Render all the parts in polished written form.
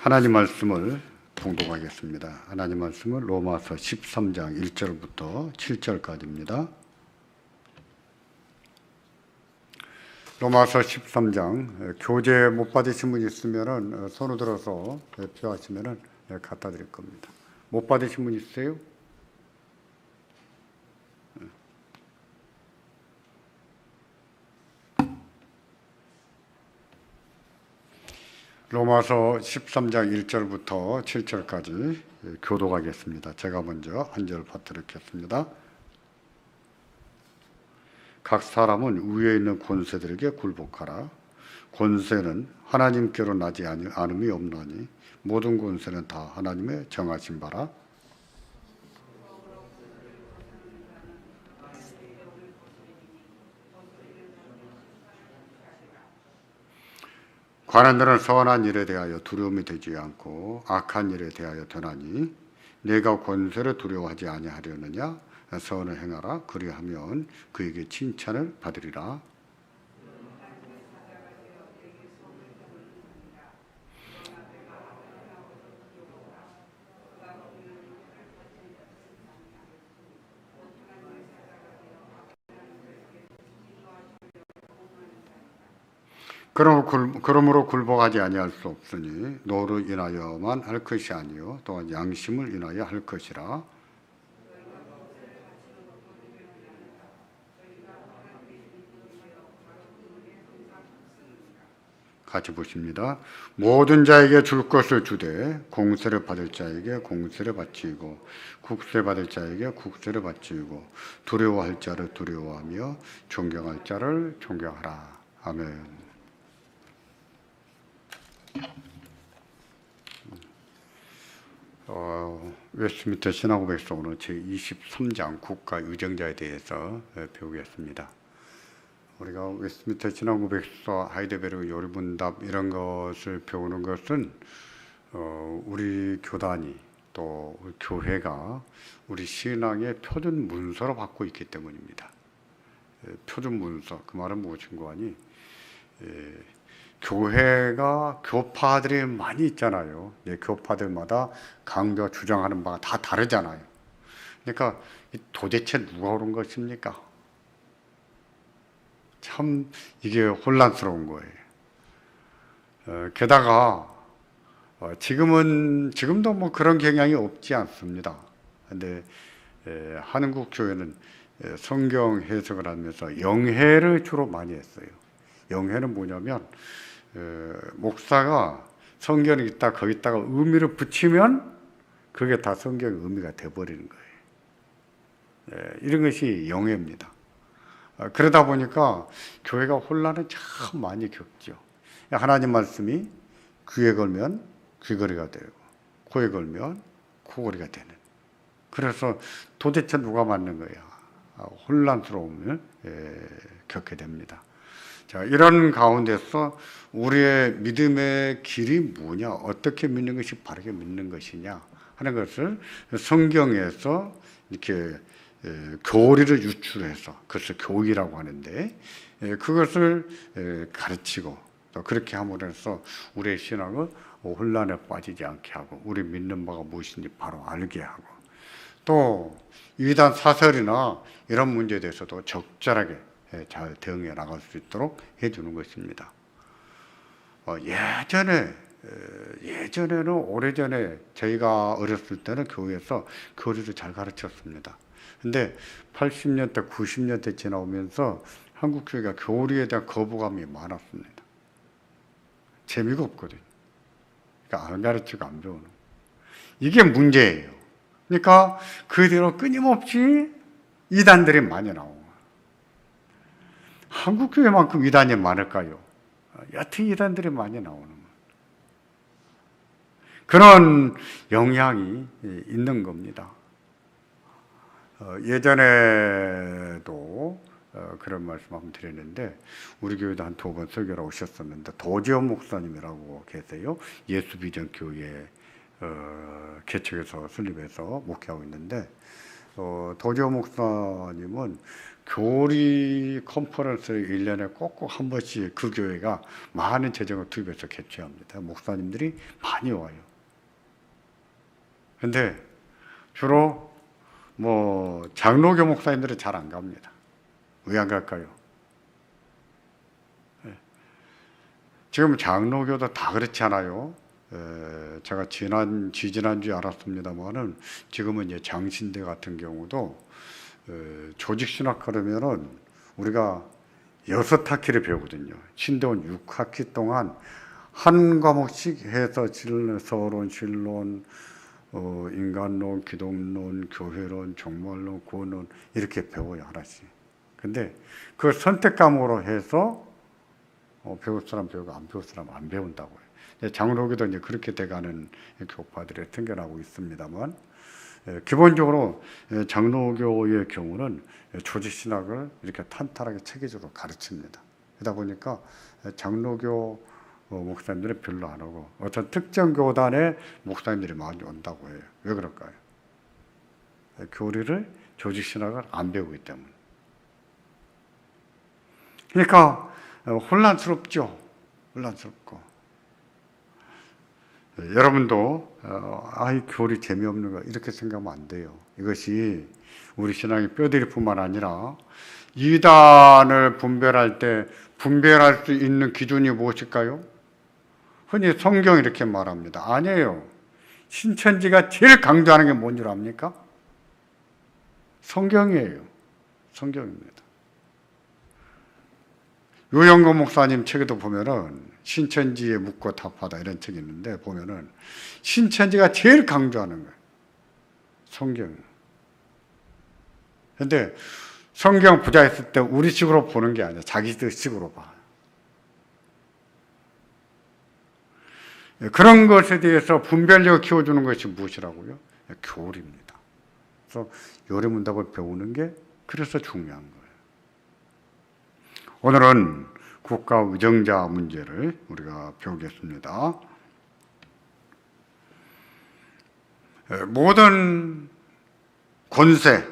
하나님 말씀을 봉독하겠습니다. 하나님 말씀은 로마서 13장 1절부터 7절까지입니다. 로마서 13장 교재 못 받으신 분 있으면 손을 들어서 필요하시면 갖다 드릴 겁니다. 못 받으신 분 있으세요? 로마서 13장 1절부터 7절까지 교독하겠습니다. 제가 먼저 한 절 받들겠습니다. 각 사람은 위에 있는 권세들에게 굴복하라. 권세는 하나님께로 나지 않음이 없나니 모든 권세는 다 하나님의 정하신 바라. 관원들은 선한 일에 대하여 두려움이 되지 않고 악한 일에 대하여 되나니 내가 권세를 두려워하지 아니하려느냐. 선을 행하라. 그리하면 그에게 칭찬을 받으리라. 그러므로 굴복하지 아니할 수 없으니 너로 인하여만 할 것이 아니요 또한 양심을 인하여 할 것이라. 같이 보십니다. 모든 자에게 줄 것을 주되 공세를 받을 자에게 공세를 바치고 국세 받을 자에게 국세를 바치고 두려워할 자를 두려워하며 존경할 자를 존경하라. 아멘. 웨스트민스터 신화고백서 오늘 제23장 국가유정자에 대해서 배우겠습니다. 우리가 웨스트민스터 신화고백서, 하이델베르그 요리문답 이런 것을 배우는 것은 우리 교단이 또 우리 교회가 우리 신앙의 표준 문서로 받고 있기 때문입니다. 표준 문서, 그 말은 무엇인고 하니 교회가 교파들이 많이 있잖아요. 교파들마다 강조 주장하는 바가 다 다르잖아요. 그러니까 도대체 누가 옳은 것입니까? 참 이게 혼란스러운 거예요. 게다가 지금도 뭐 그런 경향이 없지 않습니다. 근데 한국 교회는 성경 해석을 하면서 영해를 주로 많이 했어요. 영해는 뭐냐면 목사가 성경이 있다 거기다가 의미를 붙이면 그게 다 성경의 의미가 돼버리는 거예요. 이런 것이 영해입니다. 그러다 보니까 교회가 혼란을 참 많이 겪죠. 하나님 말씀이 귀에 걸면 귀걸이가 되고 코에 걸면 코걸이가 되는. 그래서 도대체 누가 맞는 거야? 혼란스러움을 겪게 됩니다. 자, 이런 가운데서 우리의 믿음의 길이 뭐냐, 어떻게 믿는 것이 바르게 믿는 것이냐 하는 것을 성경에서 이렇게 교리를 유출해서, 그것을 교의라고 하는데 그것을 가르치고 또 그렇게 함으로써 우리의 신앙을 혼란에 빠지지 않게 하고 우리 믿는 바가 무엇인지 바로 알게 하고 또 이단 사설이나 이런 문제에 대해서도 적절하게 잘 대응해 나갈 수 있도록 해주는 것입니다. 예전에는 오래전에 저희가 어렸을 때는 교회에서 교리를 잘 가르쳤습니다. 근데 80년대, 90년대 지나오면서 한국 교회가 교리에 대한 거부감이 많았습니다. 재미가 없거든요. 그러니까 안 가르치고 안 배우는. 이게 문제예요. 그러니까 그대로 끊임없이 이단들이 많이 나오고. 한국 교회만큼 이단이 많을까요? 여튼 이단들이 많이 나오는 거예요. 그런 영향이 있는 겁니다. 예전에도 그런 말씀 한번 드렸는데 우리 교회도 한 2번 설교를 오셨었는데 도지엄 목사님이라고 계세요. 예수비전교회 개척해서 설립해서 목회하고 있는데 도지엄 목사님은 교리 컨퍼런스를 1년에 꼭꼭 한 번씩 그 교회가 많은 재정을 투입해서 개최합니다. 목사님들이 많이 와요. 근데 주로 뭐 장로교 목사님들은 잘 안 갑니다. 왜 안 갈까요? 지금 장로교도 다 그렇지 않아요. 제가 지지난주에 알았습니다만은 지금은 이제 장신대 같은 경우도 조직신학 그러면은 우리가 6학기를 배우거든요. 신대원 6학기 동안 한 과목씩 해서 서론, 신론, 인간론, 기독론, 교회론, 종말론, 구원론 이렇게 배워요, 하나씩. 근데 그걸 선택 과목으로 해서 배울 사람 배우고 안 배울 사람 안 배운다고요. 장로교도 이제 그렇게 돼가는 교파들이 생겨나고 있습니다만, 기본적으로 장로교의 경우는 조직신학을 이렇게 탄탄하게 체계적으로 가르칩니다. 그러다 보니까 장로교 목사님들은 별로 안 오고 어떤 특정 교단의 목사님들이 많이 온다고 해요. 왜 그럴까요? 교리를 조직신학을 안 배우기 때문에. 그러니까 혼란스럽죠. 혼란스럽고. 여러분도 이 교리 재미없는 거 이렇게 생각하면 안 돼요. 이것이 우리 신앙의 뼈대일 뿐만 아니라 이단을 분별할 때 분별할 수 있는 기준이 무엇일까요? 흔히 성경이 이렇게 말합니다. 아니에요. 신천지가 제일 강조하는 게 뭔 줄 압니까? 성경이에요. 성경입니다. 유영건 목사님 책에도 보면은 신천지에 묻고 답하다 이런 책이 있는데 보면은 신천지가 제일 강조하는 거예요. 성경. 근데 성경 부자했을 때 우리 식으로 보는 게 아니라 자기들 식으로 봐. 그런 것에 대해서 분별력을 키워주는 것이 무엇이라고요? 교리입니다. 그래서 요리문답을 배우는 게 그래서 중요한 거예요. 오늘은 국가의정자 문제를 우리가 배우겠습니다. 모든 권세,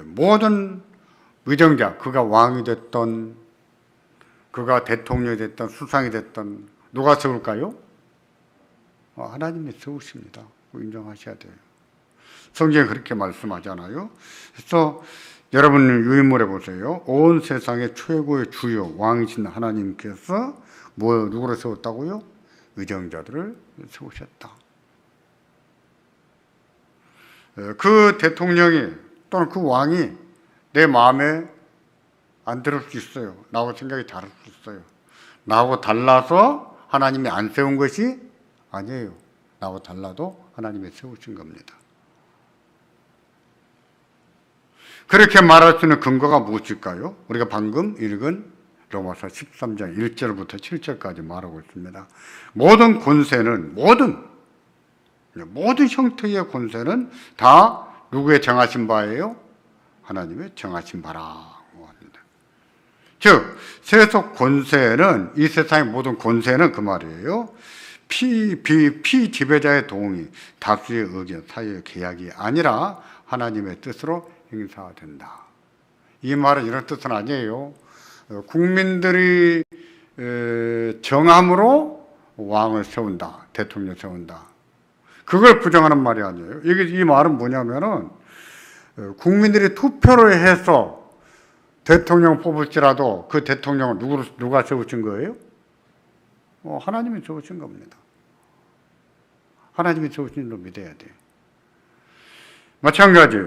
모든 의정자, 그가 왕이 됐던, 그가 대통령이 됐던, 수상이 됐던 누가 세울까요? 하나님이 세우십니다. 인정하셔야 돼요. 성경에 그렇게 말씀하잖아요. 그래서 여러분 유인물에 보세요. 온 세상의 최고의 주요 왕이신 하나님께서 누구를 세웠다고요? 의정자들을 세우셨다. 그 대통령이 또는 그 왕이 내 마음에 안 들을 수 있어요. 나하고 생각이 다를 수 있어요. 나하고 달라서 하나님이 안 세운 것이 아니에요. 나하고 달라도 하나님이 세우신 겁니다. 그렇게 말할 수 있는 근거가 무엇일까요? 우리가 방금 읽은 로마서 13장 1절부터 7절까지 말하고 있습니다. 모든 권세는, 모든 형태의 권세는 다 누구의 정하신 바예요? 하나님의 정하신 바라고 합니다. 즉, 세속 권세는, 이 세상의 모든 권세는 그 말이에요. 피지배자의 동의, 다수의 의견, 사이의 계약이 아니라 하나님의 뜻으로 행사된다. 이 말은 이런 뜻은 아니에요. 국민들이 정함으로 왕을 세운다, 대통령 세운다. 그걸 부정하는 말이 아니에요. 이 말은 뭐냐면은 국민들이 투표를 해서 대통령 뽑을지라도 그 대통령을 누가 세우신 거예요? 하나님이 세우신 겁니다. 하나님이 세우신 줄 믿어야 돼요. 마찬가지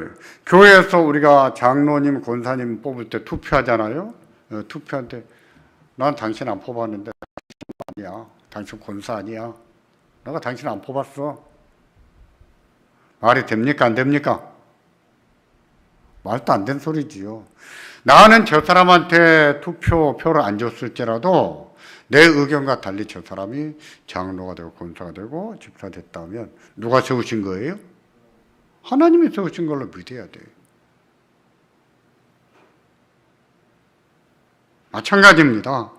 교회에서 우리가 장로님, 권사님 뽑을 때 투표하잖아요. 투표할 때 난 당신 안 뽑았는데 당신 아니야. 당신 권사 아니야. 내가 당신 안 뽑았어. 말이 됩니까? 안 됩니까? 말도 안 되는 소리지요. 나는 저 사람한테 투표표를 안 줬을지라도 내 의견과 달리 저 사람이 장로가 되고 권사가 되고 집사 됐다면 누가 세우신 거예요? 하나님이 세우신 걸로 믿어야 돼요. 마찬가지입니다.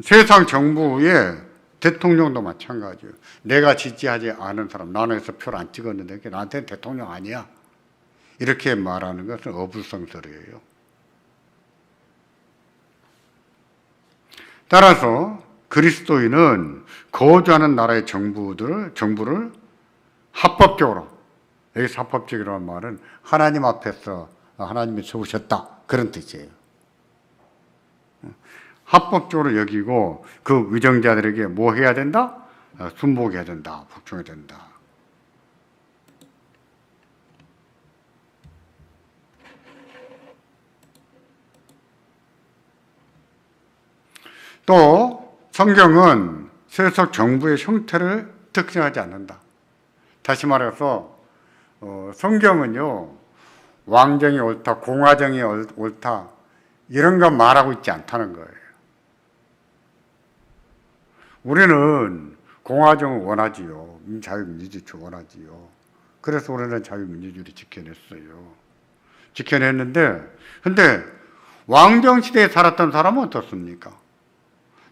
세상 정부의 대통령도 마찬가지예요. 내가 지지하지 않은 사람, 나는 해서 표를 안 찍었는데 그게 나한테는 대통령 아니야. 이렇게 말하는 것은 어불성설이에요. 따라서 그리스도인은 거주하는 나라의 정부를 합법적으로, 여기서 합법적이라는 말은 하나님 앞에서 하나님이 세우셨다, 그런 뜻이에요. 합법적으로 여기고 그 위정자들에게 뭐 해야 된다? 순복해야 된다, 복종해야 된다. 또 성경은 세속 정부의 형태를 특정하지 않는다. 다시 말해서 성경은요, 왕정이 옳다, 공화정이 옳다, 이런 거 말하고 있지 않다는 거예요. 우리는 공화정을 원하지요. 자유민주주의 원하지요. 그래서 우리는 자유민주주의를 지켜냈어요. 지켜냈는데, 근데 왕정 시대에 살았던 사람은 어떻습니까?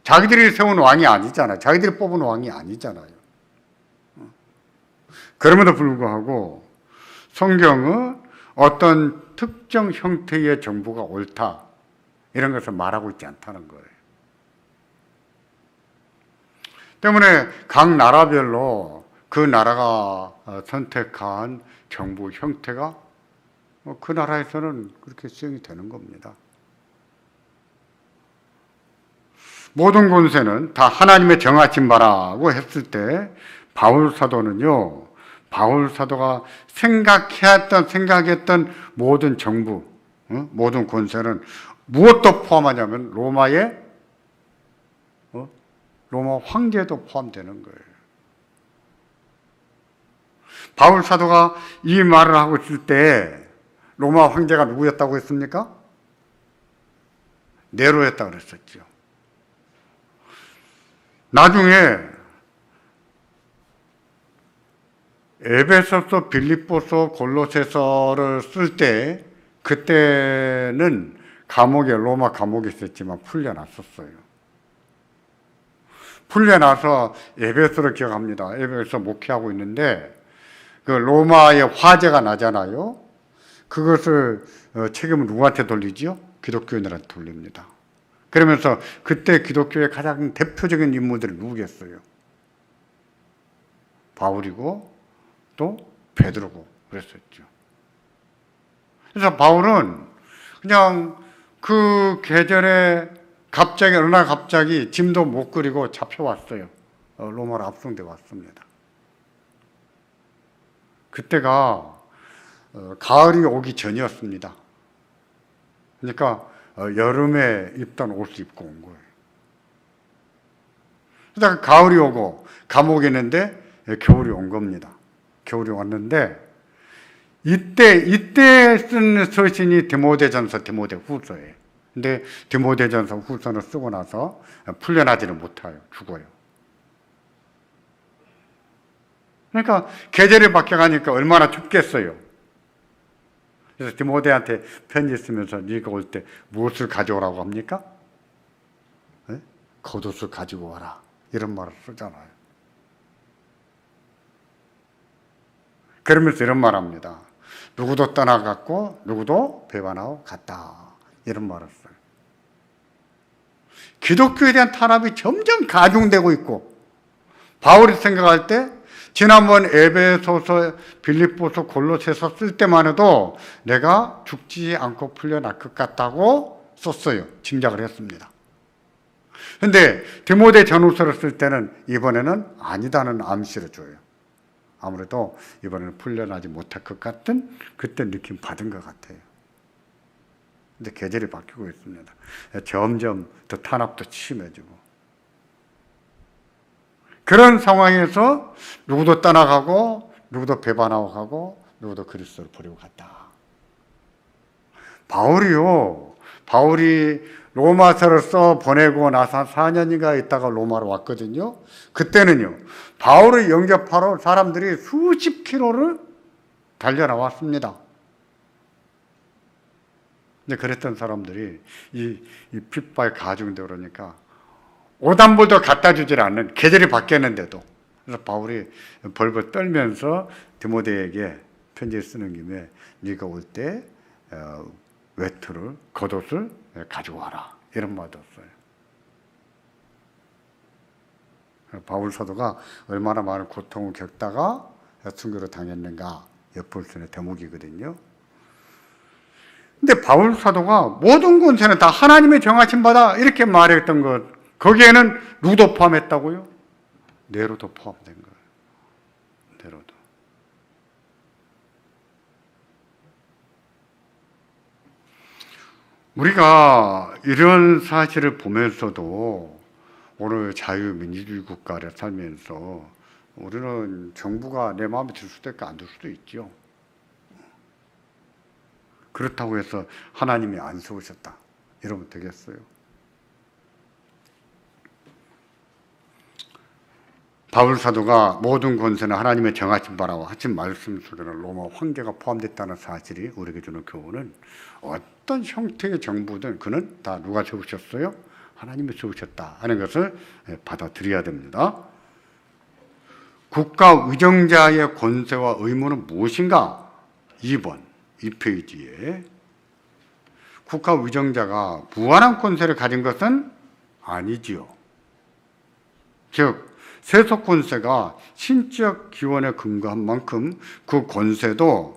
자기들이 세운 왕이 아니잖아요. 자기들이 뽑은 왕이 아니잖아요. 그럼에도 불구하고 성경은 어떤 특정 형태의 정부가 옳다, 이런 것을 말하고 있지 않다는 거예요. 때문에 각 나라별로 그 나라가 선택한 정부 형태가 그 나라에서는 그렇게 수행이 되는 겁니다. 모든 권세는 다 하나님의 정하신 바라고 했을 때 바울 사도는요, 바울 사도가 생각했던 모든 정부, 모든 권세는 무엇도 포함하냐면 로마 황제도 포함되는 거예요. 바울 사도가 이 말을 하고 있을 때 로마 황제가 누구였다고 했습니까? 네로였다고 그랬었죠. 나중에 에베소서, 빌립보서, 골로새서를 쓸 때 그때는 로마 감옥에 있었지만 풀려났었어요. 풀려나서 에베소를 기억합니다. 에베소 목회하고 있는데 그 로마의 화재가 나잖아요. 그것을 책임을 누구한테 돌리지요? 기독교인들한테 돌립니다. 그러면서 그때 기독교의 가장 대표적인 인물들이 누구겠어요? 바울이고 또 베드로고 그랬었죠. 그래서 바울은 그냥 그 계절에 어느 날 갑자기 짐도 못 그리고 잡혀왔어요. 로마로 압송돼 왔습니다. 그때가 가을이 오기 전이었습니다. 그러니까 여름에 입던 옷을 입고 온 거예요. 그러다가 가을이 오고 감옥에 있는데 겨울이 온 겁니다. 겨울이 왔는데 이때 쓴 서신이 디모데전서, 디모데후서예요. 근데 디모데전서 후서를 쓰고 나서 풀려나지는 못해요. 죽어요. 그러니까 계절이 바뀌어가니까 얼마나 춥겠어요. 그래서 디모데한테 편지 쓰면서 네가 올 때 무엇을 가져오라고 합니까? 네? 겉옷을 가지고 와라, 이런 말을 쓰잖아요. 그러면서 이런 말 합니다. 누구도 떠나갔고 누구도 배반하고 갔다, 이런 말을 써요. 기독교에 대한 탄압이 점점 가중되고 있고, 바울이 생각할 때 지난번 에베소서, 빌립보서, 골로새서 쓸 때만 해도 내가 죽지 않고 풀려날 것 같다고 썼어요. 짐작을 했습니다. 그런데 디모데 전후서를 쓸 때는 이번에는 아니다는 암시를 줘요. 아무래도 이번에는 풀려나지 못할 것 같은 그때 느낌 받은 것 같아요. 근데 계절이 바뀌고 있습니다. 점점 더 탄압도 심해지고. 그런 상황에서 누구도 떠나가고 누구도 배반하고 가고 누구도 그리스도를 버리고 갔다. 바울이 로마서를 써 보내고 나서 한 4년인가 있다가 로마로 왔거든요. 그때는요, 바울을 영접하러 사람들이 수십 킬로를 달려 나왔습니다. 근데 그랬던 사람들이 이 핍박에 가중되고 그러니까 오단불도 갖다 주질 않는, 계절이 바뀌었는데도. 그래서 바울이 벌벌 떨면서 디모데에게 편지 쓰는 김에 네가 올 때 외투를 겉옷을 가지고 와라 이런 말도 써요. 바울 사도가 얼마나 많은 고통을 겪다가 순교를 당했는가 엿볼 수 있는 대목이거든요. 근데 바울 사도가 모든 권세는 다 하나님의 정하신 바다 이렇게 말했던 것, 거기에는 누도 포함했다고요? 네로도 포함된 거예요. 네로도. 우리가 이런 사실을 보면서도 오늘 자유민주주의 국가를 살면서 우리는 정부가 내 마음에 들 수도 있고 안 들 수도 있죠. 그렇다고 해서 하나님이 안 세우셨다 이러면 되겠어요? 바울 사도가 모든 권세는 하나님의 정하신 바라고 하신 말씀 속에는 로마 황제가 포함됐다는 사실이 우리에게 주는 교훈은 어떤 형태의 정부든 그는 다 누가 세우셨어요? 하나님이 세우셨다 하는 것을 받아들여야 됩니다. 국가 위정자의 권세와 의무는 무엇인가? 2번 2페이지에 국가 위정자가 무한한 권세를 가진 것은 아니지요. 즉 세속 권세가 신적 기원에 근거한 만큼 그 권세도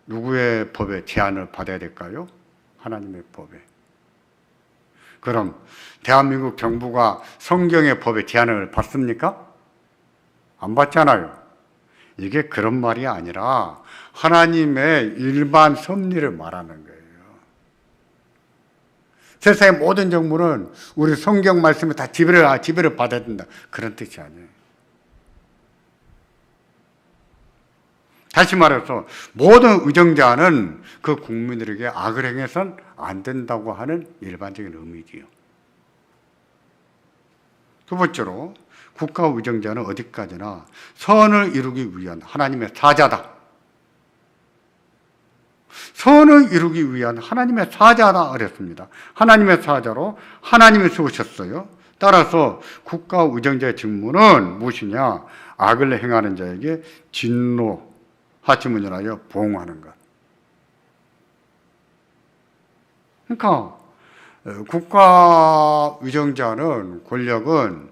누구의 법에 제한을 받아야 될까요? 하나님의 법에. 그럼 대한민국 정부가 성경의 법에 제한을 받습니까? 안 받잖아요. 이게 그런 말이 아니라 하나님의 일반 섭리를 말하는 거예요. 세상의 모든 정부는 우리 성경 말씀에 다 지배를 받아야 된다. 그런 뜻이 아니에요. 다시 말해서 모든 의정자는 그 국민들에게 악을 행해서는 안 된다고 하는 일반적인 의미지요. 두 번째로 국가 의정자는 어디까지나 선을 이루기 위한 하나님의 사자다. 선을 이루기 위한 하나님의 사자다 그랬습니다. 하나님의 사자로 하나님이 세우셨어요. 따라서 국가 의정자의 직무는 무엇이냐? 악을 행하는 자에게 진노, 하치문을 하여 보응하는 것. 그러니까 국가 의정자는 권력은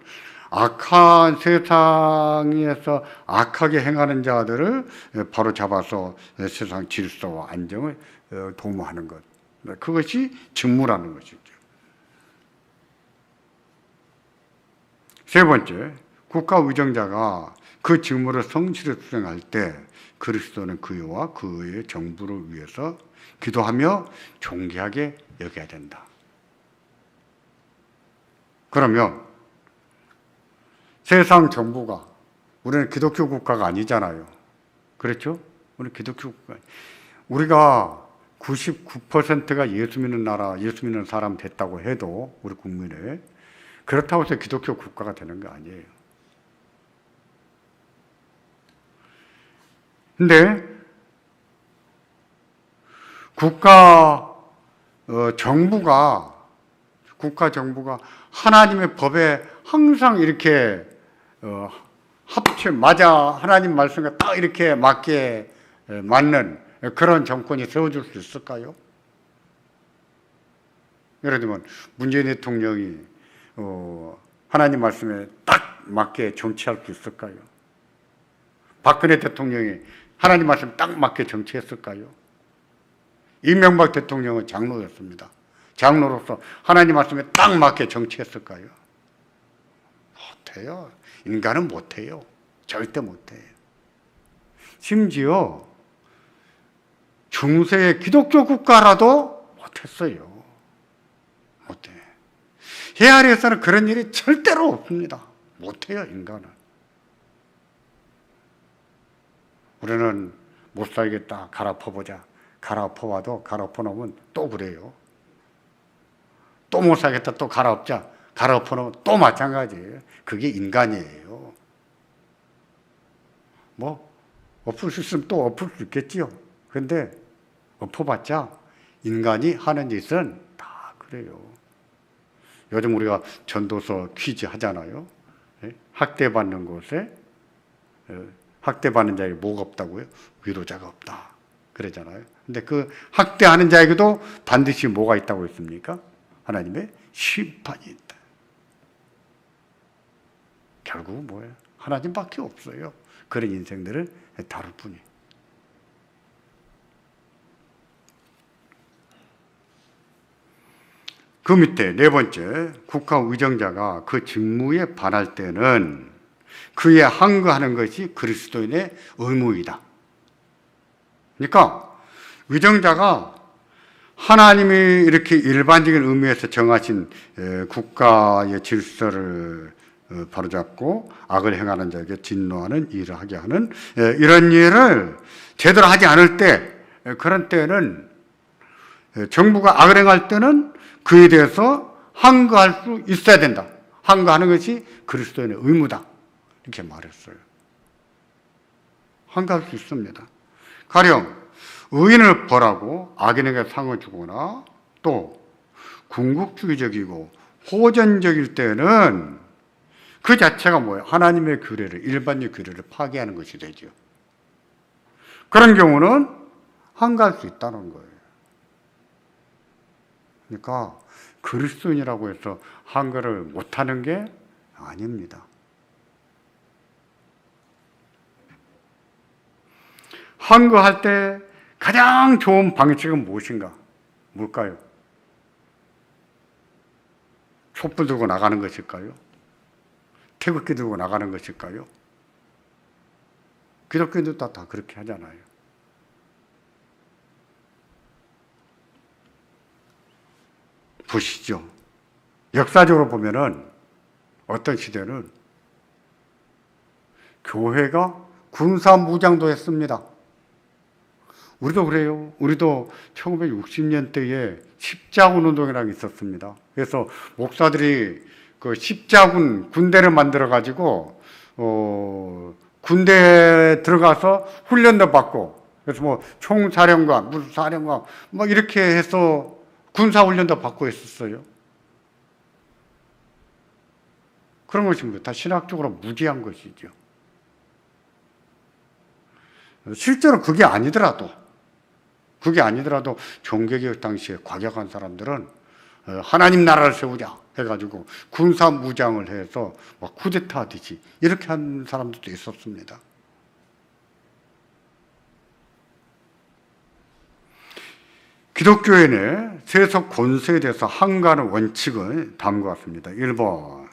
악한 세상에서 악하게 행하는 자들을 바로 잡아서 세상 질서와 안정을 도모하는 것. 그것이 직무라는 것이죠. 세 번째, 국가 의정자가 그 직무를 성실히 수행할 때 그리스도는 그와 그의 정부를 위해서 기도하며 존귀하게 여겨야 된다. 그러면 세상 정부가, 우리는 기독교 국가가 아니잖아요. 그렇죠? 우리는 기독교 국가. 우리가 99%가 예수 믿는 나라, 예수 믿는 사람 됐다고 해도 우리 국민에 그렇다고 해서 기독교 국가가 되는 거 아니에요. 근데 국가 정부가 하나님의 법에 항상 이렇게 하나님 말씀과 딱 이렇게 맞게 맞는 그런 정권이 세워줄 수 있을까요? 예를 들면 문재인 대통령이 하나님 말씀에 딱 맞게 정치할 수 있을까요? 박근혜 대통령이 하나님 말씀에 딱 맞게 정치했을까요? 이명박 대통령은 장로였습니다. 장로로서 하나님 말씀에 딱 맞게 정치했을까요? 못해요. 인간은 못해요. 절대 못해요. 심지어 중세의 기독교 국가라도 못했어요. 못해. 해 아래에서는 그런 일이 절대로 없습니다. 못해요, 인간은. 우리는 못 살겠다. 갈아엎어보자. 갈아엎어봐도 갈아엎어놓으면 또 그래요. 또 못 살겠다. 또 갈아엎자. 갈아엎어놓으면 또 마찬가지예요. 그게 인간이에요. 뭐 엎을 수 있으면 또 엎을 수 있겠지요. 근데 엎어봤자 인간이 하는 짓은 다 그래요. 요즘 우리가 전도서 퀴즈 하잖아요. 학대받는 곳에 학대받는 자에게 뭐가 없다고요? 위로자가 없다. 그러잖아요. 근데 그 학대하는 자에게도 반드시 뭐가 있다고 했습니까? 하나님의 심판이 있다. 결국은 뭐예요? 하나님밖에 없어요. 그런 인생들을 다룰 뿐이에요. 그 밑에 네 번째, 국가의정자가 그 직무에 반할 때는 그에 항거하는 것이 그리스도인의 의무이다. 그러니까 의정자가 하나님이 이렇게 일반적인 의미에서 정하신 국가의 질서를 바로잡고 악을 행하는 자에게 진노하는 일을 하게 하는 이런 일을 제대로 하지 않을 때, 그런 때는 정부가 악을 행할 때는 그에 대해서 항거할 수 있어야 된다. 항거하는 것이 그리스도인의 의무다. 이렇게 말했어요. 항거할 수 있습니다. 가령 의인을 벌하고 악인에게 상을 주거나 또 궁극주의적이고 호전적일 때는 그 자체가 뭐예요? 하나님의 규례를, 일반적 규례를 파괴하는 것이 되죠. 그런 경우는 항거할 수 있다는 거예요. 그러니까 그리스도인이라고 해서 항거를 못하는 게 아닙니다. 항거할 때 가장 좋은 방식은 무엇인가? 뭘까요? 촛불 들고 나가는 것일까요? 태극기 들고 나가는 것일까요? 기독교인도 다 그렇게 하잖아요. 보시죠. 역사적으로 보면은 어떤 시대는 교회가 군사 무장도 했습니다. 우리도 그래요. 우리도 1960년대에 십자군 운동이라는 게 있었습니다. 그래서 목사들이 그 십자군 군대를 만들어 가지고 군대에 들어가서 훈련도 받고, 그래서 뭐 총사령관, 무슨 사령관 뭐 이렇게 해서 군사 훈련도 받고 했었어요. 그런 것이 뭐 다 신학적으로 무지한 것이죠. 실제로 그게 아니더라도 종교개혁 당시에 과격한 사람들은 하나님 나라를 세우자 해가지고 군사 무장을 해서 막 쿠데타 하듯이 이렇게 한 사람들도 있었습니다. 기독교인의 세속 권세에 대해서 항거하는 원칙은 다음과 같습니다. 1번,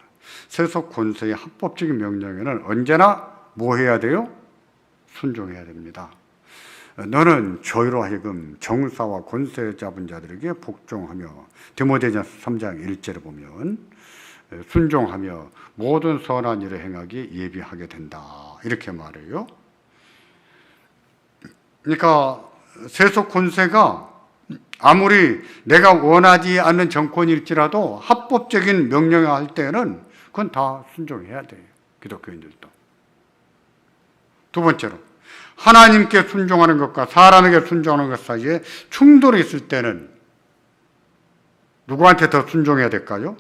세속 권세의 합법적인 명령에는 언제나 뭐 해야 돼요? 순종해야 됩니다. 너는 저희로 하여금 정사와 권세 잡은 자들에게 복종하며, 디모데전서 3장 1절에 보면 순종하며 모든 선한 일을 행하기 예비하게 된다, 이렇게 말해요. 그러니까 세속 권세가 아무리 내가 원하지 않는 정권일지라도 합법적인 명령을 할 때는 그건 다 순종해야 돼요. 기독교인들도. 두 번째로, 하나님께 순종하는 것과 사람에게 순종하는 것 사이에 충돌이 있을 때는 누구한테 더 순종해야 될까요?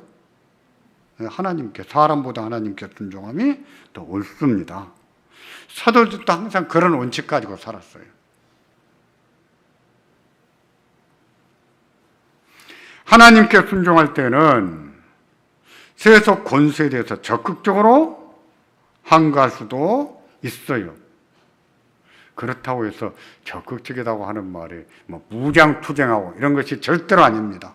하나님께, 사람보다 하나님께 순종함이 더 옳습니다. 사도들도 항상 그런 원칙 가지고 살았어요. 하나님께 순종할 때는 세속 권세에 대해서 적극적으로 항거할 수도 있어요. 그렇다고 해서 적극적이라고 하는 말이 뭐 무장투쟁하고 이런 것이 절대로 아닙니다.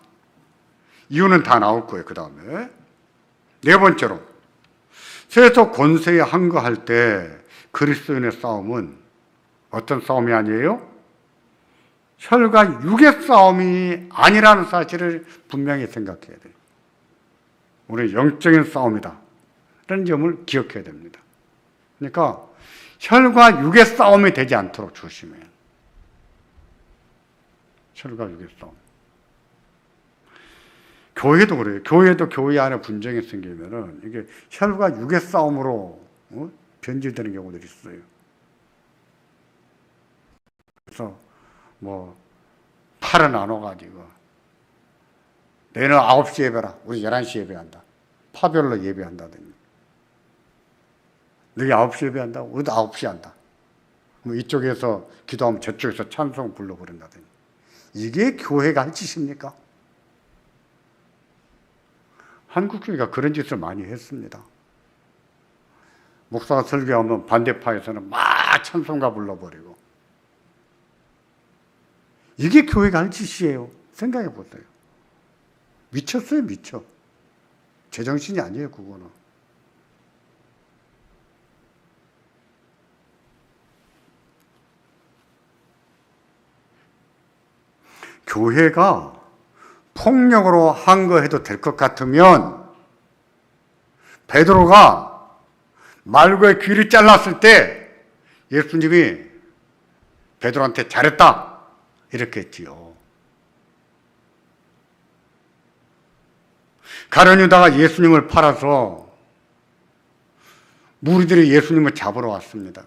이유는 다 나올 거예요. 그 다음에 네 번째로, 세속 권세에 항거할 때 그리스도인의 싸움은 어떤 싸움이 아니에요? 혈과 육의 싸움이 아니라는 사실을 분명히 생각해야 돼요. 우리는 영적인 싸움이다, 이런 점을 기억해야 됩니다. 그러니까 혈과 육의 싸움이 되지 않도록 조심해요. 혈과 육의 싸움. 교회도 그래요. 교회도 교회 안에 분쟁이 생기면은 이게 혈과 육의 싸움으로 변질되는 경우들이 있어요. 그래서 뭐 팔을 나눠가지고 너희는 9시 예배라, 우리 11시 예배한다, 파별로 예배한다든지, 너희 9시 예배한다고 우리도 9시 한다. 뭐 이쪽에서 기도하면 저쪽에서 찬송 불러버린다더니 이게 교회가 할 짓입니까? 한국교회가 그런 짓을 많이 했습니다. 목사가 설교하면 반대파에서는 막 찬송가 불러버리고 이게 교회가 할 짓이에요. 생각해 보세요. 미쳤어요, 미쳐. 제정신이 아니에요, 그거는. 교회가 폭력으로 한 거 해도 될 것 같으면 베드로가 말고의 귀를 잘랐을 때 예수님이 베드로한테 잘했다 이렇게 했지요. 가룟 유다가 예수님을 팔아서 무리들이 예수님을 잡으러 왔습니다.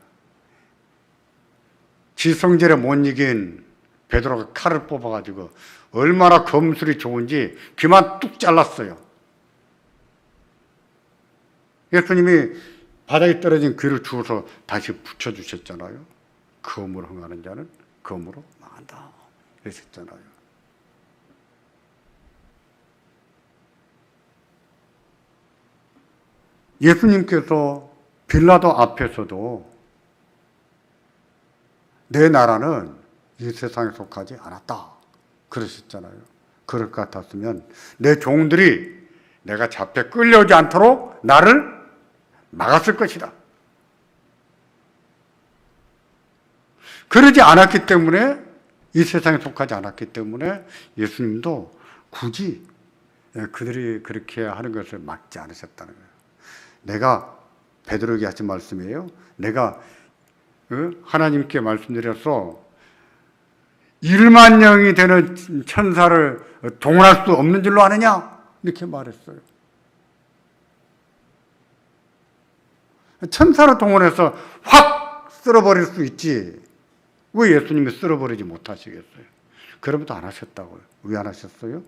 지성질에 못 이긴 베드로가 칼을 뽑아가지고 얼마나 검술이 좋은지 귀만 뚝 잘랐어요. 예수님이 바닥에 떨어진 귀를 주워서 다시 붙여주셨잖아요. 검으로 흥하는 자는 검으로 망한다 그러셨잖아요. 예수님께서 빌라도 앞에서도 내 나라는 이 세상에 속하지 않았다 그러셨잖아요. 그럴 것 같았으면 내 종들이 내가 잡혀 끌려오지 않도록 나를 막았을 것이다. 그러지 않았기 때문에 이 세상에 속하지 않았기 때문에 예수님도 굳이 그들이 그렇게 하는 것을 막지 않으셨다는 거예요. 내가 베드로에게 하신 말씀이에요. 내가 하나님께 말씀드려서 1만 명이 되는 천사를 동원할 수 없는 줄로 아느냐? 이렇게 말했어요. 천사를 동원해서 확 쓸어버릴 수 있지. 왜 예수님이 쓸어버리지 못하시겠어요? 그러면도 안 하셨다고요. 왜 안 하셨어요?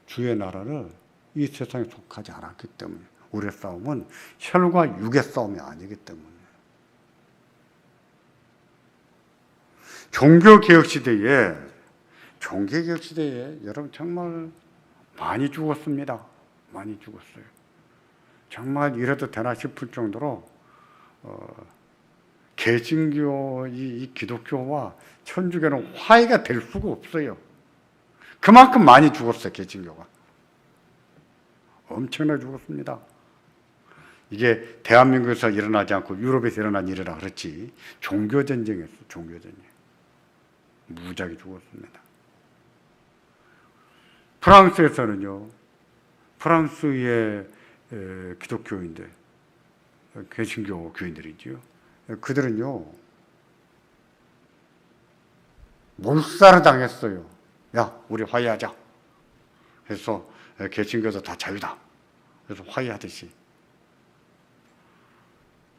주의 나라를 이 세상에 속하지 않았기 때문에. 우리의 싸움은 혈과 육의 싸움이 아니기 때문에. 종교개혁 시대에 여러분 정말 많이 죽었습니다. 많이 죽었어요. 정말 이래도 되나 싶을 정도로 개신교, 이 기독교와 천주교는 화해가 될 수가 없어요. 그만큼 많이 죽었어요, 개신교가. 엄청나게 죽었습니다. 이게 대한민국에서 일어나지 않고 유럽에서 일어난 일이라 그렇지 종교전쟁이었어요. 종교전쟁. 무지하게 죽었습니다. 프랑스에서는요. 프랑스의 기독교인들, 개신교 교인들이지요. 그들은요. 몰살을 당했어요. 야, 우리 화해하자. 그래서 개신교도 다 자유다. 그래서 화해하듯이.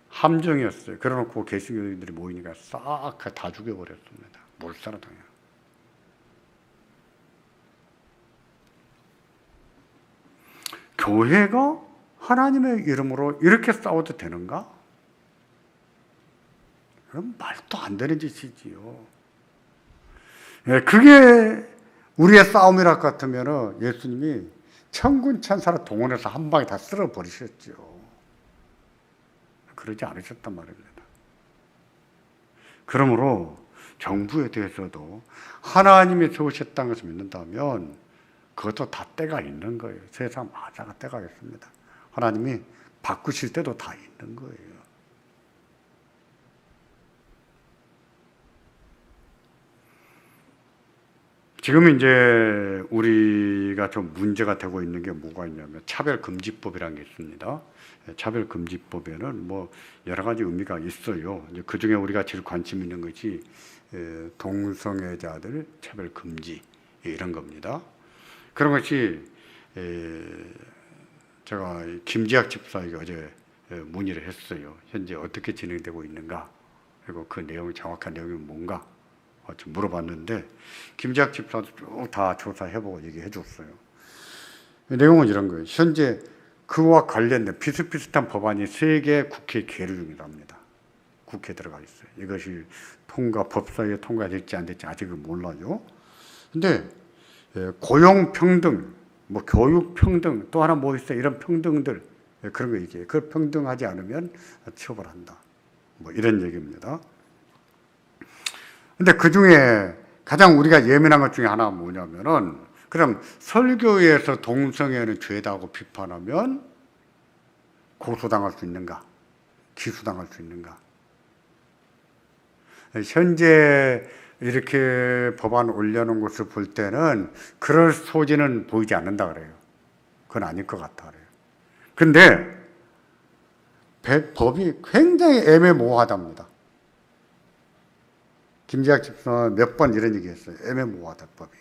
함정이었어요. 그래놓고 개신교인들이 모이니까 싹 다 죽여버렸습니다. 몰살을 당해요. 교회가 하나님의 이름으로 이렇게 싸워도 되는가? 그럼 말도 안 되는 짓이지요. 그게 우리의 싸움이라 같으면 예수님이 천군 천사를 동원해서 한 방에 다 쓸어버리셨죠. 그러지 않으셨단 말입니다. 그러므로 정부에 대해서도 하나님이 세우셨다는 것을 믿는다면 그것도 다 때가 있는 거예요. 세상마다 때가 있습니다. 하나님이 바꾸실 때도 다 있는 거예요. 지금 이제 우리가 좀 문제가 되고 있는 게 뭐가 있냐면 차별금지법이라는 게 있습니다. 차별금지법에는 뭐 여러 가지 의미가 있어요. 이제 그 중에 우리가 제일 관심 있는 것이 동성애자들 차별금지 이런 겁니다. 그런 것이 제가 김지학 집사에게 어제 문의를 했어요. 현재 어떻게 진행되고 있는가, 그리고 그 내용이 정확한 내용이 뭔가 좀 물어봤는데 김지학 집사도 쭉 다 조사해보고 얘기해 줬어요. 내용은 이런 거예요. 현재 그와 관련된 비슷비슷한 법안이 3개 국회에 계류 중이랍니다. 국회에 들어가 있어요. 이것이 법사위에 통과될지 안 될지 아직은 몰라요. 근데 고용평등, 뭐 교육평등, 또 하나 뭐 있어요. 이런 평등들, 그런 거 얘기해요. 그 평등하지 않으면 처벌한다. 뭐 이런 얘기입니다. 근데 그 중에 가장 우리가 예민한 것 중에 하나가 뭐냐면은, 그럼 설교에서 동성애는 죄다고 비판하면 고소당할 수 있는가? 기소당할 수 있는가? 현재 이렇게 법안 올려놓은 것을 볼 때는 그럴 소지는 보이지 않는다 그래요. 그건 아닐 것 같다 그래요. 근데 법이 굉장히 애매모호하답니다. 김재학 집사는 몇 번 이런 얘기 했어요. 애매모호하다, 법이.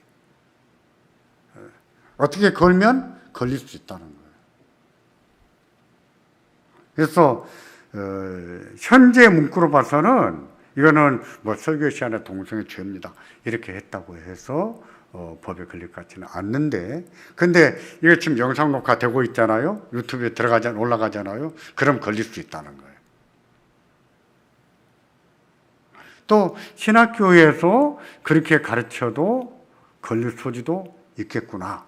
어떻게 걸면 걸릴 수 있다는 거예요. 그래서 현재 문구로 봐서는 이거는 뭐 설교 시간에 동성애 죄입니다. 이렇게 했다고 해서 법에 걸릴 것 같지는 않는데, 근데 이게 지금 영상 녹화되고 있잖아요. 유튜브에 올라가잖아요. 그럼 걸릴 수 있다는 거예요. 또 신학교에서 그렇게 가르쳐도 걸릴 소지도 있겠구나,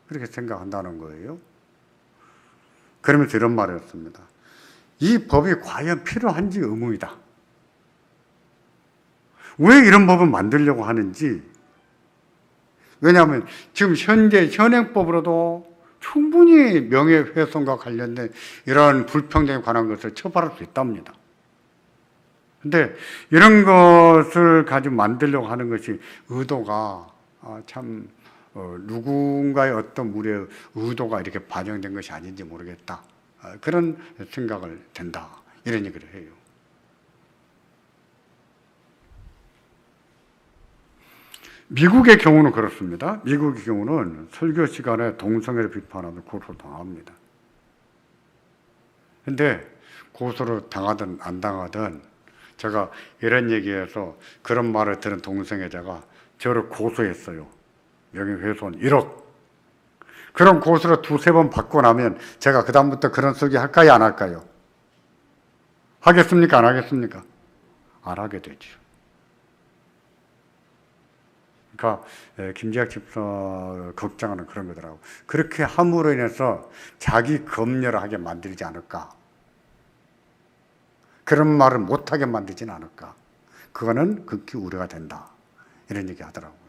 그렇게 생각한다는 거예요. 그러면서 이런 말을 했습니다. 이 법이 과연 필요한지 의문이다. 왜 이런 법을 만들려고 하는지. 왜냐하면 지금 현재 현행법으로도 충분히 명예훼손과 관련된 이런 불평등에 관한 것을 처벌할 수 있답니다. 근데 이런 것을 가지고 만들려고 하는 것이 의도가 참 누군가의 어떤 우리의 의도가 이렇게 반영된 것이 아닌지 모르겠다, 그런 생각을 든다, 이런 얘기를 해요. 미국의 경우는 그렇습니다. 미국의 경우는 설교 시간에 동성애를 비판하면 고소당합니다. 근데 고소를 당하든 안 당하든, 제가 이런 얘기해서 그런 말을 들은 동성애자가 저를 고소했어요. 명예훼손 1억. 그런 고소를 2-3번 받고 나면 제가 그다음부터 그런 설교 할까요, 안 할까요? 하겠습니까, 안 하겠습니까? 안 하게 되죠. 그러니까 김재학 집사 걱정하는 그런 거더라고. 그렇게 함으로 인해서 자기 검열하게 만들지 않을까, 그런 말을 못하게 만들지는 않을까, 그거는 극히 우려가 된다, 이런 얘기 하더라고요.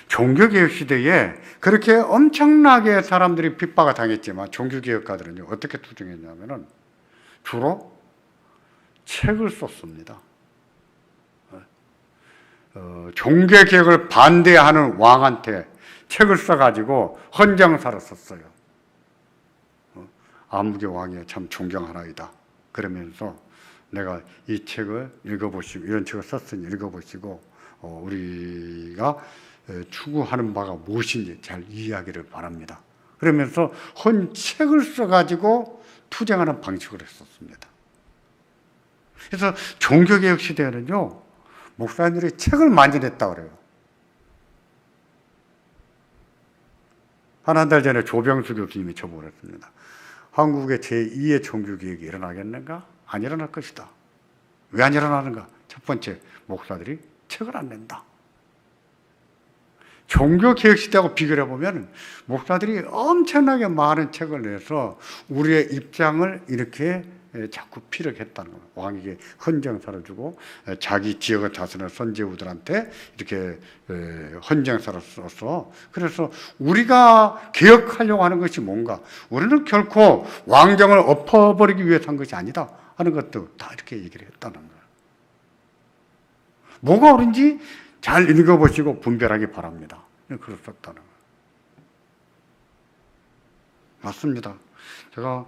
종교개혁 시대에 그렇게 엄청나게 사람들이 핍박을 당했지만 종교개혁가들은요, 어떻게 투쟁했냐면은 주로 책을 썼습니다. 종교개혁을 반대하는 왕한테 책을 써가지고 헌정사를 썼어요. 아무개 왕이 참 존경하나이다, 그러면서 내가 이 책을 읽어보시고, 이런 책을 썼으니 읽어보시고 우리가 추구하는 바가 무엇인지 잘 이해하기를 바랍니다. 그러면서 헌책을 써가지고 투쟁하는 방식으로 했었습니다. 그래서 종교개혁 시대에는요, 목사님들이 책을 많이 냈다고 그래요. 한 달 전에 조병수 교수님이 저보고 그랬습니다. 한국의 제2의 종교개혁이 일어나겠는가? 안 일어날 것이다. 왜 안 일어나는가? 첫 번째, 목사들이 책을 안 낸다. 종교개혁 시대하고 비교를 해보면 목사들이 엄청나게 많은 책을 내서 우리의 입장을 이렇게 자꾸 피력했다는 거예요. 왕에게 헌정사를 주고 자기 지역의 자손의 선제우들한테 이렇게 헌정사를 써서, 그래서 우리가 개혁하려고 하는 것이 뭔가, 우리는 결코 왕정을 엎어버리기 위해서 한 것이 아니다 하는 것도 다 이렇게 얘기를 했다는 거예요. 뭐가 옳은지 잘 읽어보시고 분별하기 바랍니다. 그랬었다는 거예요. 맞습니다. 제가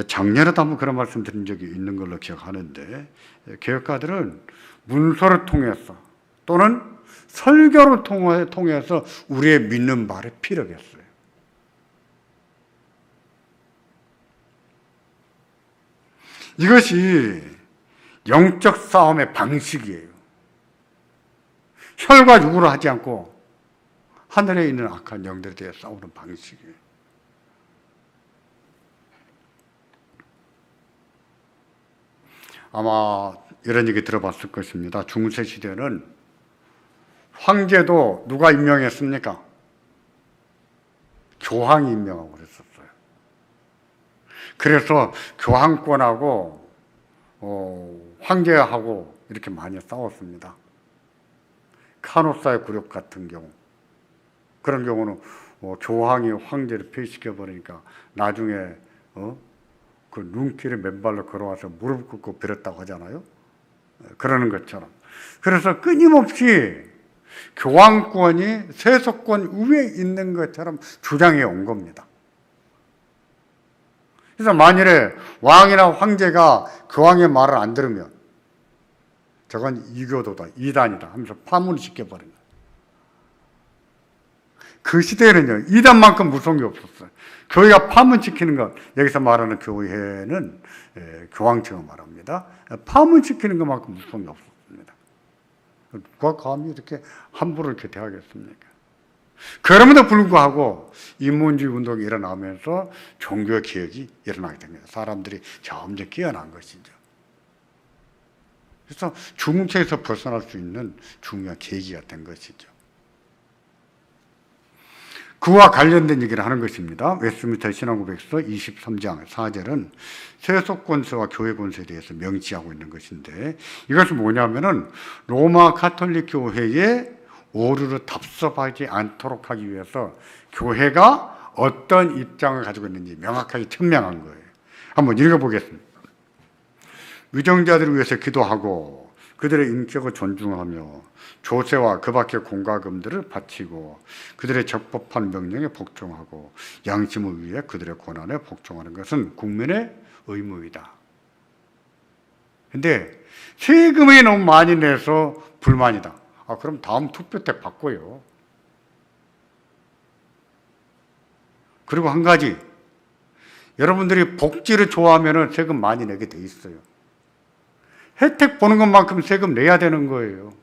작년에도 한번 그런 말씀 드린 적이 있는 걸로 기억하는데, 개혁가들은 문서를 통해서 또는 설교를 통해서 우리의 믿는 말에 피력했어요. 이것이 영적 싸움의 방식이에요. 혈과 육으로 하지 않고 하늘에 있는 악한 영들에 대해 싸우는 방식이에요. 아마 이런 얘기 들어봤을 것입니다. 중세 시대는 황제도 누가 임명했습니까? 교황이 임명하고 그랬었어요. 그래서 교황권하고 황제하고 이렇게 많이 싸웠습니다. 카노사의 굴욕 같은 경우, 그런 경우는 교황이 황제를 폐위시켜 버리니까 나중에 그 눈길에 맨발로 걸어와서 무릎 꿇고 빌었다고 하잖아요. 그러는 것처럼. 그래서 끊임없이 교황권이 세속권 위에 있는 것처럼 주장해 온 겁니다. 그래서 만일에 왕이나 황제가 교황의 말을 안 들으면 저건 이교도다, 이단이다 하면서 파문을 시켜버린 거예요. 그 시대에는요, 이단만큼 무서운 게 없었어요. 교회가 파문시키는 것, 여기서 말하는 교회는 교황청을 말합니다. 파문시키는 것만큼 무서운 게 없었습니다. 누가 감히 이렇게 함부로 이렇게 대하겠습니까? 그럼에도 불구하고 인문주의 운동이 일어나면서 종교 개혁이 일어나게 됩니다. 사람들이 점점 깨어난 것이죠. 그래서 중세에서 벗어날 수 있는 중요한 계기가 된 것이죠. 그와 관련된 얘기를 하는 것입니다. 웨스트민스터 신앙고백서 23장 4절은 세속권세와 교회권세에 대해서 명시하고 있는 것인데, 이것은 뭐냐면은 로마 가톨릭 교회에 오류로 답습하지 않도록 하기 위해서 교회가 어떤 입장을 가지고 있는지 명확하게 천명한 거예요. 한번 읽어보겠습니다. 위정자들을 위해서 기도하고 그들의 인격을 존중하며 조세와 그 밖의 공과금들을 바치고 그들의 적법한 명령에 복종하고 양심을 위해 그들의 고난에 복종하는 것은 국민의 의무이다. 근데 세금이 너무 많이 내서 불만이다. 그럼 다음 투표 때 바꿔요. 그리고 한 가지, 여러분들이 복지를 좋아하면 세금 많이 내게 돼 있어요. 혜택 보는 것만큼 세금 내야 되는 거예요.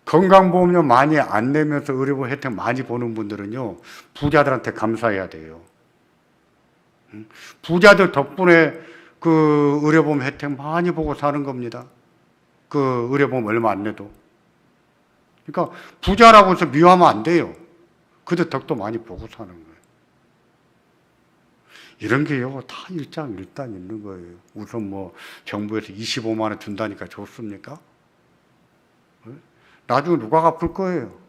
건강보험료 많이 안 내면서 의료보험 혜택 많이 보는 분들은요, 부자들한테 감사해야 돼요. 부자들 덕분에 그 의료보험 혜택 많이 보고 사는 겁니다. 그 의료보험 얼마 안 내도. 그러니까 부자라고 해서 미워하면 안 돼요. 그들 덕도 많이 보고 사는 거예요. 이런 게요, 다 일장일단 있는 거예요. 우선 뭐 정부에서 25만 원 준다니까 좋습니까? 나중에 누가 갚을 거예요?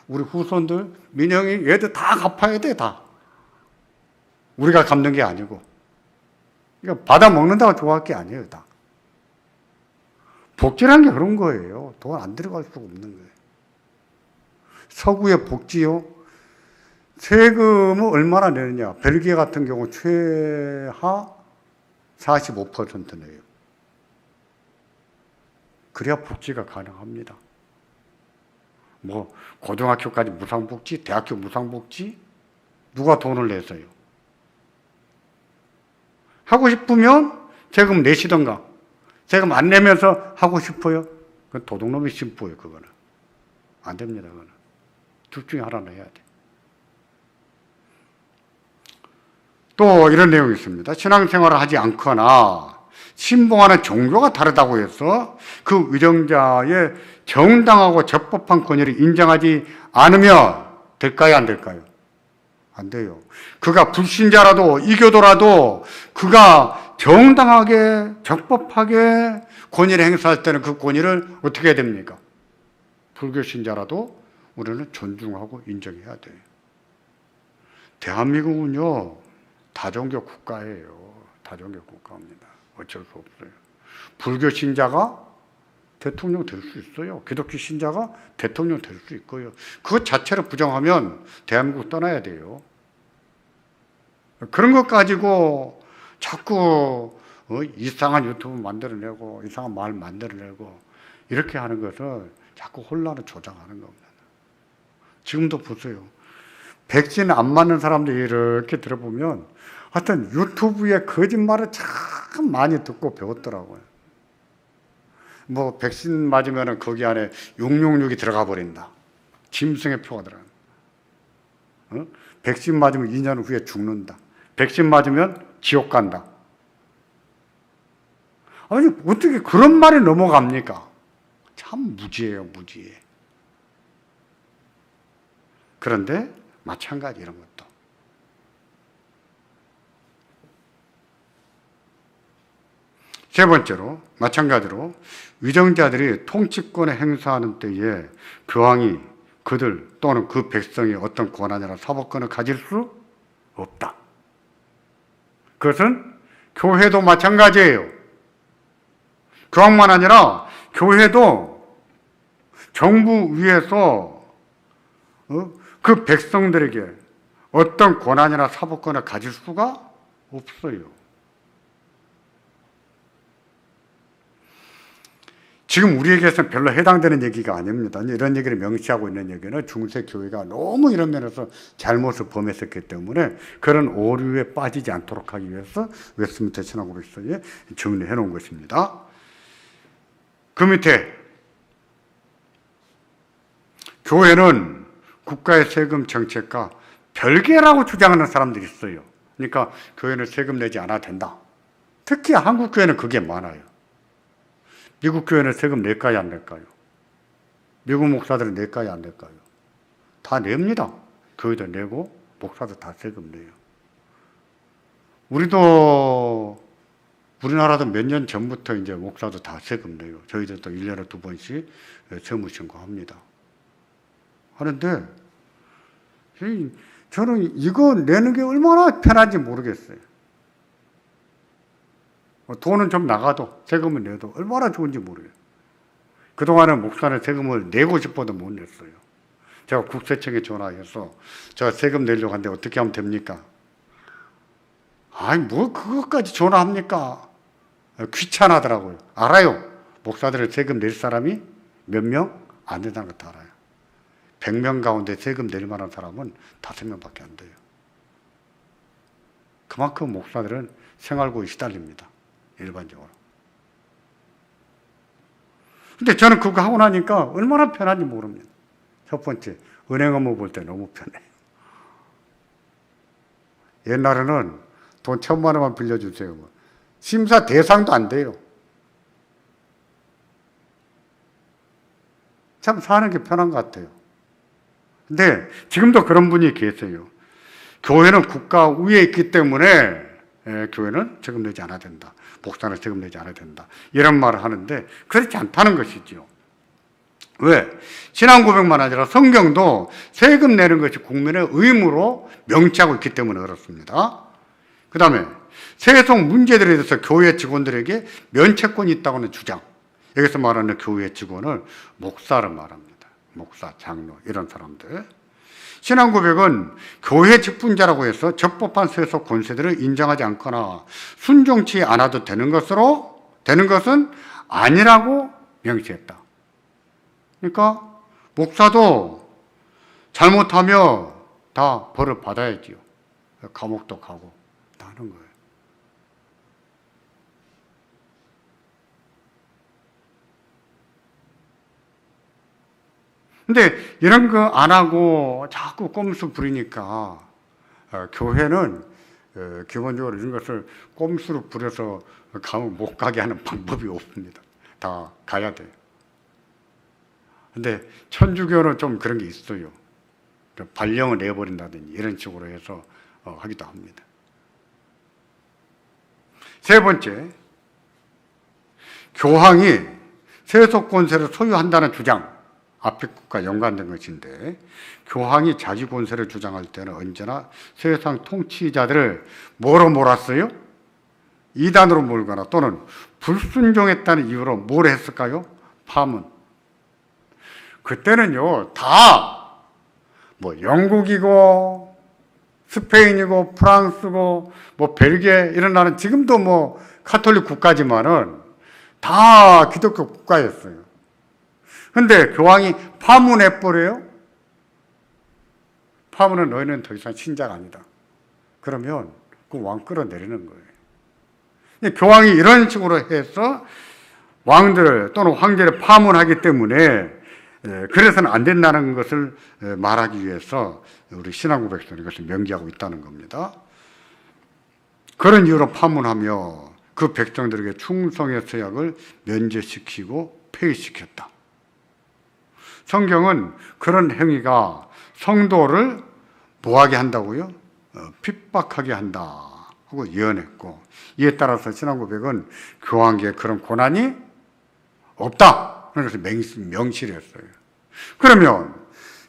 우리 후손들, 민영이, 얘들 다 갚아야 돼, 다. 우리가 갚는 게 아니고. 그러니까 받아 먹는다고 좋아할 게 아니에요, 다. 복지라는 게 그런 거예요. 돈 안 들어갈 수가 없는 거예요. 서구의 복지요, 세금을 얼마나 내느냐. 벨기에 같은 경우 최하 45% 내요. 그래야 복지가 가능합니다. 뭐 고등학교까지 무상복지, 대학교 무상복지, 누가 돈을 내서요? 하고 싶으면 세금 내시던가, 세금 안 내면서 하고 싶어요? 그건 도둑놈의 심보예요. 그거는 안 됩니다. 그거는 둘 중에 하나 내야 돼. 또 이런 내용이 있습니다. 신앙생활을 하지 않거나 신봉하는 종교가 다르다고 해서 그 위정자의 정당하고 적법한 권위를 인정하지 않으면 될까요? 안 될까요? 안 돼요. 그가 불신자라도 이교도라도 그가 정당하게 적법하게 권위를 행사할 때는 그 권위를 어떻게 해야 됩니까? 불교 신자라도 우리는 존중하고 인정해야 돼요. 대한민국은요, 다종교 국가예요. 다종교 국가입니다. 어쩔 수 없어요. 불교 신자가 대통령 될 수 있어요. 기독교 신자가 대통령 될 수 있고요. 그것 자체를 부정하면 대한민국 떠나야 돼요. 그런 것 가지고 자꾸 이상한 유튜브 만들어내고 이상한 말 만들어내고 이렇게 하는 것을 자꾸 혼란을 조장하는 겁니다. 지금도 보세요. 백신 안 맞는 사람들이 이렇게 들어보면 하여튼 유튜브에 거짓말을 참 많이 듣고 배웠더라고요. 뭐 백신 맞으면 거기 안에 666이 들어가 버린다. 짐승의 표가 들어간다. 백신 맞으면 2년 후에 죽는다. 백신 맞으면 지옥 간다. 아니, 어떻게 그런 말이 넘어갑니까? 참 무지해요, 무지해. 그런데 마찬가지 이런 것도. 세 번째로, 마찬가지로 위정자들이 통치권을 행사하는 때에 교황이 그들 또는 그 백성이 어떤 권한이나 사법권을 가질 수 없다. 그것은 교회도 마찬가지예요. 교황만 아니라 교회도 정부 위에서 그 백성들에게 어떤 권한이나 사법권을 가질 수가 없어요. 지금 우리에게서는 별로 해당되는 얘기가 아닙니다. 이런 얘기를 명시하고 있는 얘기는 중세 교회가 너무 이런 면에서 잘못을 범했었기 때문에 그런 오류에 빠지지 않도록 하기 위해서 웨스트민스터 신앙고백서에 정리해 놓은 것입니다. 그 밑에 교회는 국가의 세금 정책과 별개라고 주장하는 사람들이 있어요. 그러니까 교회는 세금 내지 않아도 된다. 특히 한국 교회는 그게 많아요. 미국 교회는 세금 낼까요, 안 낼까요? 미국 목사들은 낼까요, 안 낼까요? 다 냅니다. 교회도 내고 목사도 다 세금 내요. 우리나라도 몇 년 전부터 이제 목사도 다 세금 내요. 저희들도 1년에 2번씩 세무신고합니다. 하는데 저는 이거 내는 게 얼마나 편한지 모르겠어요. 돈은 좀 나가도 세금을 내도 얼마나 좋은지 모르겠어요. 그동안은 목사는 세금을 내고 싶어도 못 냈어요. 제가 국세청에 전화해서 제가 세금 내려고 하는데 어떻게 하면 됩니까? 아니 뭐 그것까지 전화합니까? 귀찮아하더라고요. 알아요. 목사들은 세금 낼 사람이 몇 명? 안 된다는 것도 알아요. 100명 가운데 세금 낼 만한 사람은 5명밖에 안 돼요. 그만큼 목사들은 생활고에 시달립니다. 일반적으로. 근데 저는 그거 하고 나니까 얼마나 편한지 모릅니다. 첫 번째, 은행 업무 볼 때 너무 편해요. 옛날에는 돈 1,000만 원만 빌려주세요. 심사 대상도 안 돼요. 참 사는 게 편한 것 같아요. 근데 지금도 그런 분이 계세요. 교회는 국가 위에 있기 때문에 교회는 세금 내지 않아야 된다. 목사는 세금 내지 않아야 된다. 이런 말을 하는데 그렇지 않다는 것이죠. 왜? 신앙 고백만 아니라 성경도 세금 내는 것이 국민의 의무로 명시하고 있기 때문에 그렇습니다. 그 다음에 세속 문제들에 대해서 교회 직원들에게 면책권이 있다고 하는 주장. 여기서 말하는 교회 직원을 목사를 말합니다. 목사, 장로 이런 사람들. 신앙 고백은 교회 직분자라고 해서 적법한 세속 권세들을 인정하지 않거나 순종치 않아도 되는 것은 아니라고 명시했다. 그러니까 목사도 잘못하면 다 벌을 받아야지요. 감옥도 가고 다 하는 거예요. 근데 이런 거 안 하고 자꾸 꼼수 부리니까 교회는 기본적으로 이런 것을 꼼수로 부려서 가면 못 가게 하는 방법이 없습니다. 다 가야 돼요. 근데 천주교는 좀 그런 게 있어요. 발령을 내버린다든지 이런 식으로 해서 하기도 합니다. 세 번째, 교황이 세속 권세를 소유한다는 주장. 앞에 것과 연관된 것인데 교황이 자기 권세를 주장할 때는 언제나 세상 통치자들을 뭐로 몰았어요? 이단으로 몰거나 또는 불순종했다는 이유로 뭘 했을까요? 파문. 그때는요 다 뭐 영국이고 스페인이고 프랑스고 뭐 벨기에 이런 나라는 지금도 뭐 카톨릭 국가지만은 다 기독교 국가였어요. 근데 교황이 파문해버려요? 파문은 너희는 더 이상 신자가 아니다. 그러면 그 왕 끌어내리는 거예요. 교황이 이런 식으로 해서 왕들을 또는 황제를 파문하기 때문에 그래서는 안 된다는 것을 말하기 위해서 우리 신앙고백서는 이것을 명기하고 있다는 겁니다. 그런 이유로 파문하며 그 백성들에게 충성의 서약을 면제시키고 폐위시켰다. 성경은 그런 행위가 성도를 뭐하게 한다고요? 핍박하게 한다 하고 예언했고, 이에 따라서 신앙고백은 교황계에 그런 고난이 없다 하는 것을 명시를 했어요. 그러면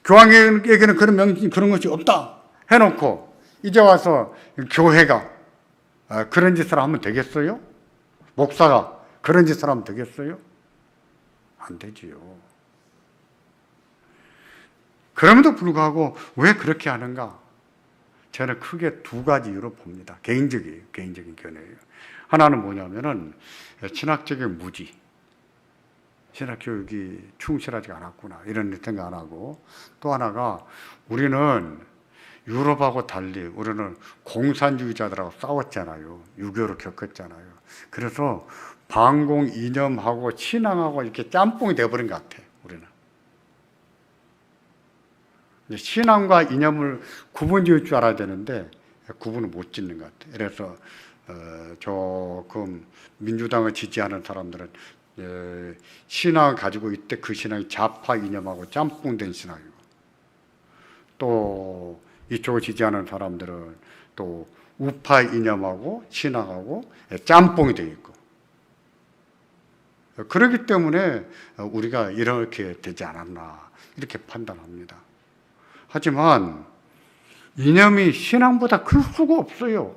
교황에게는 그런 것이 없다 해놓고 이제 와서 교회가 그런 짓을 하면 되겠어요? 목사가 그런 짓을 하면 되겠어요? 안 되지요. 그럼에도 불구하고 왜 그렇게 하는가? 저는 크게 두 가지 이유로 봅니다. 개인적인 견해예요. 하나는 뭐냐면은 신학적인 무지, 신학교육이 충실하지 않았구나 이런 생각 안 하고, 또 하나가 우리는 유럽하고 달리 우리는 공산주의자들하고 싸웠잖아요. 유교를 겪었잖아요. 그래서 반공 이념하고 신앙하고 이렇게 짬뽕이 돼버린 것 같아. 우리는 신앙과 이념을 구분 지을 줄 알아야 되는데 구분을 못 짓는 것 같아. 그래서 조금 민주당을 지지하는 사람들은 신앙을 가지고 있대. 그 신앙이 좌파 이념하고 짬뽕된 신앙이고, 또 이쪽을 지지하는 사람들은 또 우파 이념하고 신앙하고 짬뽕이 되어 있고, 그렇기 때문에 우리가 이렇게 되지 않았나 이렇게 판단합니다. 하지만 이념이 신앙보다 클 수가 없어요.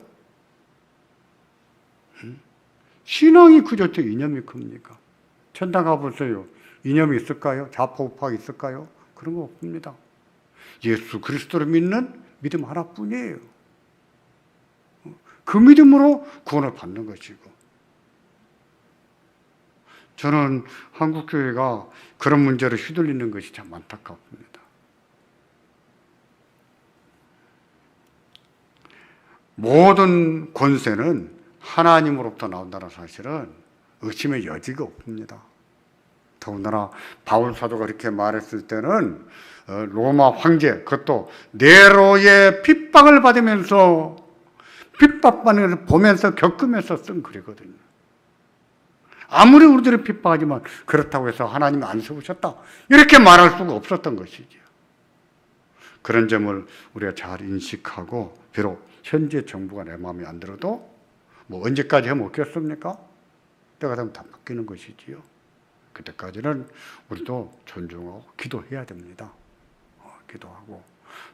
신앙이 그저 이념이 큽니까? 천당 가보세요. 이념이 있을까요? 좌파 우파가 있을까요? 그런 거 없습니다. 예수 그리스도를 믿는 믿음 하나뿐이에요. 그 믿음으로 구원을 받는 것이고, 저는 한국교회가 그런 문제로 휘둘리는 것이 참 안타깝습니다. 모든 권세는 하나님으로부터 나온다는 사실은 의심의 여지가 없습니다. 더군다나 바울 사도가 이렇게 말했을 때는 로마 황제, 그것도 네로의 핍박을 받으면서 핍박받는 것을 보면서 겪으면서 쓴 글이거든요. 아무리 우리들을 핍박하지만 그렇다고 해서 하나님이 안 세우셨다 이렇게 말할 수가 없었던 것이죠. 그런 점을 우리가 잘 인식하고, 비록 현재 정부가 내 마음에 안 들어도 뭐 언제까지 해먹겠습니까? 때가 되면 다 바뀌는 것이지요. 그때까지는 우리도 존중하고 기도해야 됩니다. 기도하고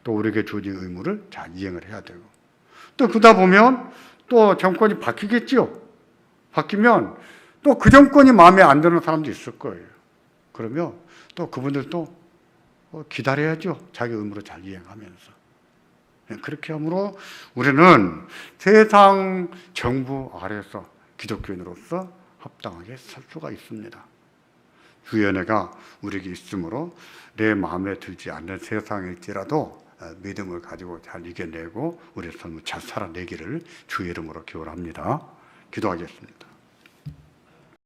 또 우리에게 주어진 의무를 잘 이행을 해야 되고, 또 그러다 보면 또 정권이 바뀌겠지요. 바뀌면 또 그 정권이 마음에 안 드는 사람도 있을 거예요. 그러면 또 그분들도 기다려야죠. 자기 의무를 잘 이행하면서. 그렇게 함으로 우리는 세상 정부 아래서 기독교인으로서 합당하게 살 수가 있습니다. 주연회가 우리에게 있으므로 내 마음에 들지 않는 세상일지라도 믿음을 가지고 잘 이겨내고 우리의 삶을 잘 살아내기를 주의 이름으로 기원합니다. 기도하겠습니다.